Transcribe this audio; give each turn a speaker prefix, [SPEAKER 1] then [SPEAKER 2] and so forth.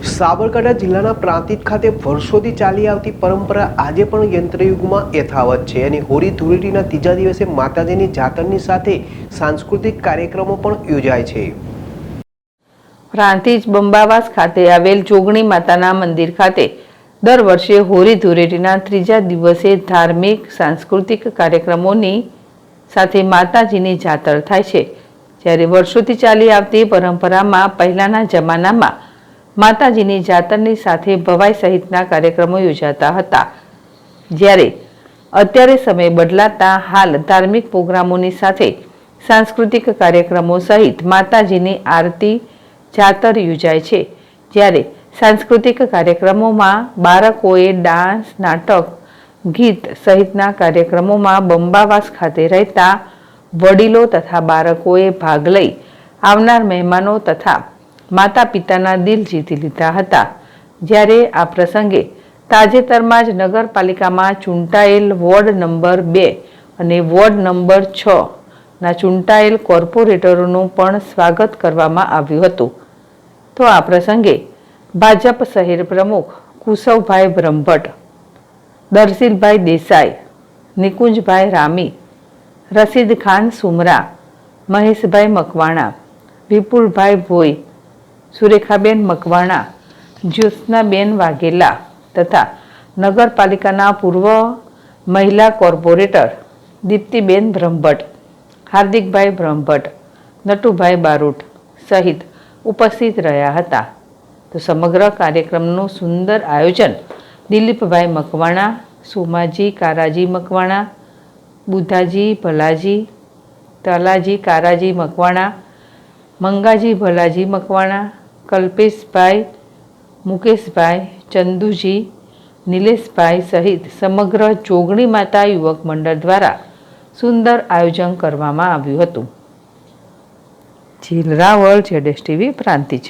[SPEAKER 1] સાબરકાંઠા જિલ્લાના પ્રાંતિજ ખાતે વર્ષોથી ચાલી આવતી પરંપરા આજે પણ યંત્રયુગમાં યથાવત છે અને હોળી ધૂળેટીના ત્રીજા દિવસે માતાજીની જાતરની સાથે સાંસ્કૃતિક કાર્યક્રમો પણ યોજાય છે।
[SPEAKER 2] પ્રાંતિજ બંબાવાસ ખાતે આવેલ જોગણી માતાના મંદિર ખાતે દર વર્ષે હોળી ધૂળેટીના ત્રીજા દિવસે ધાર્મિક સાંસ્કૃતિક કાર્યક્રમોની સાથે માતાજીની જાતર થાય છે। જ્યારે વર્ષોથી ચાલી આવતી પરંપરામાં પહેલાના જમાનામાં માતાજીની જાતરની સાથે ભવાઈ સહિતના કાર્યક્રમો યોજાતા હતા, જ્યારે અત્યારે સમય બદલાતા હાલ ધાર્મિક પ્રોગ્રામોની સાથે સાંસ્કૃતિક કાર્યક્રમો સહિત માતાજીની આરતી જાતર યોજાય છે। જ્યારે સાંસ્કૃતિક કાર્યક્રમોમાં બાળકોએ ડાન્સ, નાટક, ગીત સહિતના કાર્યક્રમોમાં બંબાવાસ ખાતે રહેતા વડીલો તથા બાળકોએ ભાગ લઈ આવનાર મહેમાનો તથા માતા પિતાના દિલ જીતી લીધા હતા। જ્યારે આ પ્રસંગે તાજેતરમાં જ નગરપાલિકામાં ચૂંટાયેલ વોર્ડ નંબર 2 અને વોર્ડ નંબર 6 ના ચૂંટાયેલ કોર્પોરેટરોનું પણ સ્વાગત કરવામાં આવ્યું હતું। તો આ પ્રસંગે ભાજપ શહેર પ્રમુખ કુશવભાઈ બ્રહ્મભટ્ટ, દર્શીલભાઈ દેસાઈ, નિકુંજભાઈ રામી, રશીદ ખાન સુમરા, મહેશભાઈ મકવાણા, વિપુલભાઈ ભોઈ, સુરેખાબેન મકવાણા, જ્યોત્સનાબેન વાઘેલા તથા નગરપાલિકાના પૂર્વ મહિલા કોર્પોરેટર દીપ્તિબેન બ્રહ્મભટ્ટ, હાર્દિકભાઈ બ્રહ્મભટ્ટ, નટુભાઈ બારોટ સહિત ઉપસ્થિત રહ્યા હતા। તો સમગ્ર કાર્યક્રમનું સુંદર આયોજન દિલીપભાઈ મકવાણા, સોમાજી કારાજી મકવાણા, બુધાજી ભલાજી, તલાજી કારાજી મકવાણા, મંગાજી ભલાજી મકવાણા, કલ્પેશભાઈ, મુકેશભાઈ, ચંદુજી, નિલેશભાઈ સહિત સમગ્ર જોગણી માતા યુવક મંડળ દ્વારા સુંદર આયોજન કરવામાં આવ્યું હતું। જીલ રાવળ, ZSTV પ્રાંતિજ।